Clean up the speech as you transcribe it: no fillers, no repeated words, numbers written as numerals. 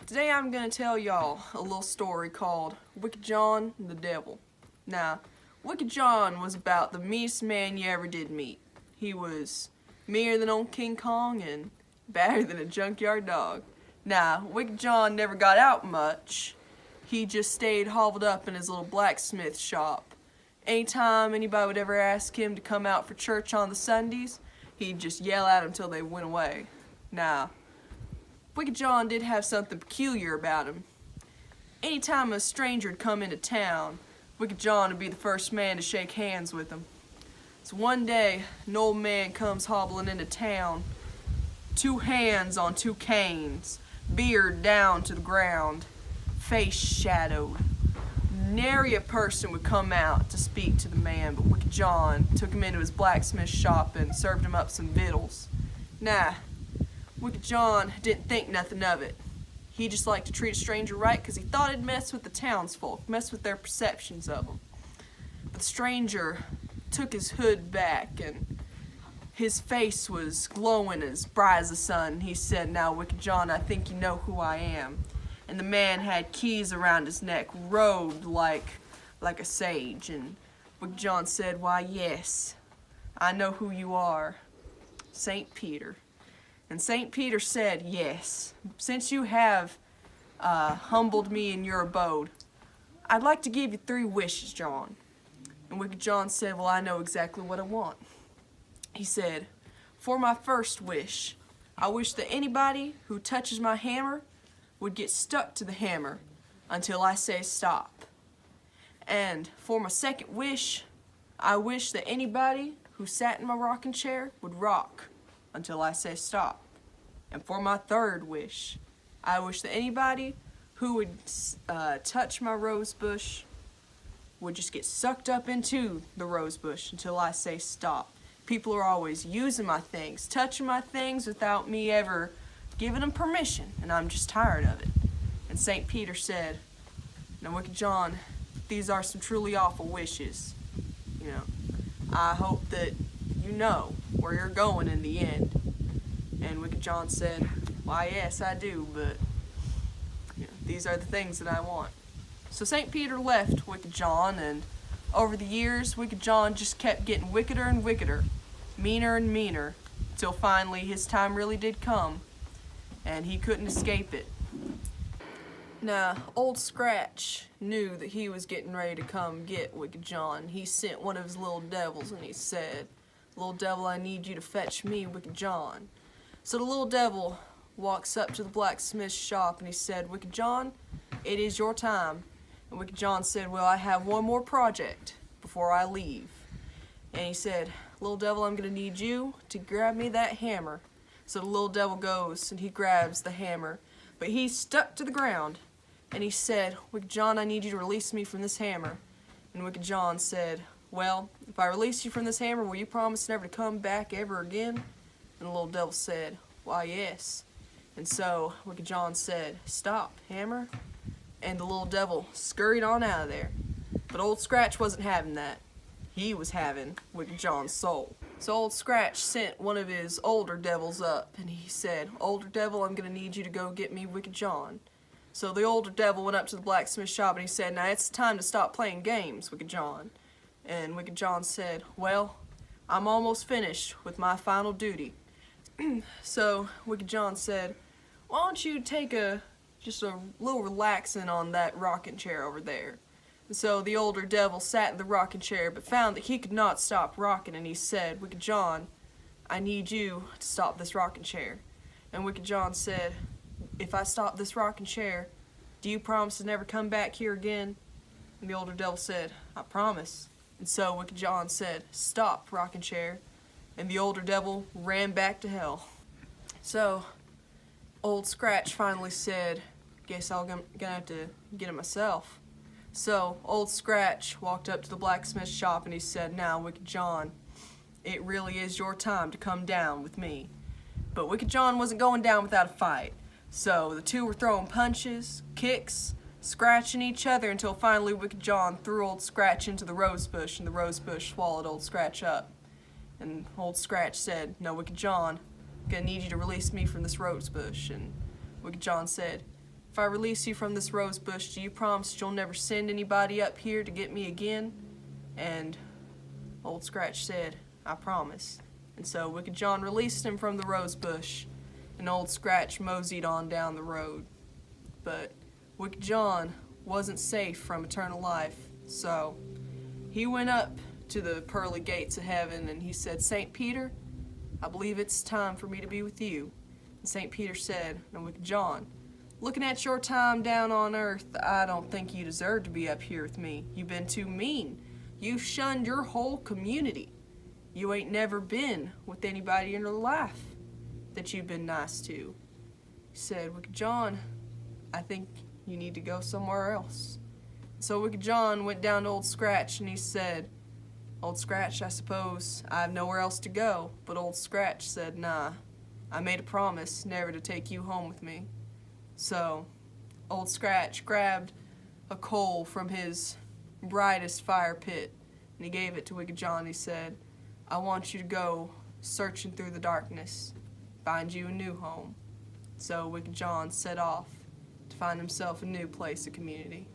Today I'm going to tell y'all a little story called Wicked John and the Devil. Now, Wicked John was about the meanest man you ever did meet. He was meaner than old King Kong and badder than a junkyard dog. Now, Wicked John never got out much. He just stayed hobbled up in his little blacksmith shop. Anytime anybody would ever ask him to come out for church on the Sundays, he'd just yell at them till they went away. Now, Wicked John did have something peculiar about him. Anytime a stranger would come into town, Wicked John would be the first man to shake hands with him. So one day, an old man comes hobbling into town, 2 hands on 2 canes, beard down to the ground, face shadowed. Nary a person would come out to speak to the man, but Wicked John took him into his blacksmith shop and served him up some victuals. Nah, Wicked John didn't think nothing of it. He just liked to treat a stranger right because he thought it'd mess with the townsfolk, mess with their perceptions of him. But the stranger took his hood back and his face was glowing as bright as the sun. He said, "Now, Wicked John, I think you know who I am." And the man had keys around his neck, robed like a sage. And Wicked John said, "Why, yes, I know who you are, St. Peter." And St. Peter said, "Yes, since you have humbled me in your abode, I'd like to give you 3 wishes, John." And Wicked John said, "Well, I know exactly what I want." He said, "For my first wish, I wish that anybody who touches my hammer would get stuck to the hammer until I say stop. And for my second wish, I wish that anybody who sat in my rocking chair would rock until I say stop. And for my third wish, I wish that anybody who would touch my rose bush would just get sucked up into the rose bush until I say stop. People are always using my things, touching my things without me ever giving them permission, and I'm just tired of it." And St. Peter said, "Now, Wicked John, these are some truly awful wishes. You know, I hope that you know where you're going in the end." And Wicked John said, "Why, yes, I do, but these are the things that I want." So St. Peter left Wicked John, and over the years, Wicked John just kept getting wickeder and wickeder, meaner and meaner, till finally his time really did come, and he couldn't escape it. Now, Old Scratch knew that he was getting ready to come get Wicked John. He sent one of his little devils, and he said, "Little devil, I need you to fetch me Wicked John." So the little devil walks up to the blacksmith's shop, and he said, "Wicked John, it is your time." And Wicked John said, "Well, I have one more project before I leave." And he said, "Little devil, I'm going to need you to grab me that hammer." So the little devil goes and he grabs the hammer, but he's stuck to the ground. And he said, "Wicked John, I need you to release me from this hammer." And Wicked John said, "Well, if I release you from this hammer, will you promise never to come back ever again?" And the little devil said, "Why, yes." And so Wicked John said, "Stop, hammer." And the little devil scurried on out of there. But Old Scratch wasn't having that. He was having Wicked John's soul. So Old Scratch sent one of his older devils up, and he said, "Older devil, I'm going to need you to go get me Wicked John." So the older devil went up to the blacksmith shop, and he said, "Now it's time to stop playing games, Wicked John." And Wicked John said, "Well, I'm almost finished with my final duty." So Wicked John said, "Why don't you take just a little relaxing on that rocking chair over there?" And so the older devil sat in the rocking chair, but found that he could not stop rocking, and he said, "Wicked John, I need you to stop this rocking chair." And Wicked John said, "If I stop this rocking chair, do you promise to never come back here again?" And the older devil said, "I promise." And so Wicked John said, "Stop, rocking chair." And the older devil ran back to hell. So Old Scratch finally said, "Guess I'm gonna have to get it myself." So Old Scratch walked up to the blacksmith shop and he said, "Now, Wicked John, it really is your time to come down with me." But Wicked John wasn't going down without a fight. So the two were throwing punches, kicks, scratching each other until finally Wicked John threw Old Scratch into the rose bush, and the rose bush swallowed Old Scratch up. And Old Scratch said, "No, Wicked John, I'm gonna need you to release me from this rose bush." And Wicked John said, if I release you from this rose bush, do you promise you'll never send anybody up here to get me again? And Old Scratch said, I promise. And so Wicked John released him from the rose bush, and Old Scratch moseyed on down the road. But Wicked John wasn't safe from eternal life, so he went up to the pearly gates of heaven and he said, St. Peter, I believe it's time for me to be with you. And St. Peter said, no, Wicked John, looking at your time down on earth, I don't think you deserve to be up here with me. You've been too mean. You shunned your whole community. You ain't never been with anybody in your life that you've been nice to. He said, Wicked John, I think you need to go somewhere else. So Wicked John went down to Old Scratch and he said, Old Scratch, I suppose I have nowhere else to go. But Old Scratch said, nah, I made a promise never to take you home with me. So Old Scratch grabbed a coal from his brightest fire pit and he gave it to Wicked John. He said, I want you to go searching through the darkness, find you a new home. So Wicked John set off to find himself a new place of community.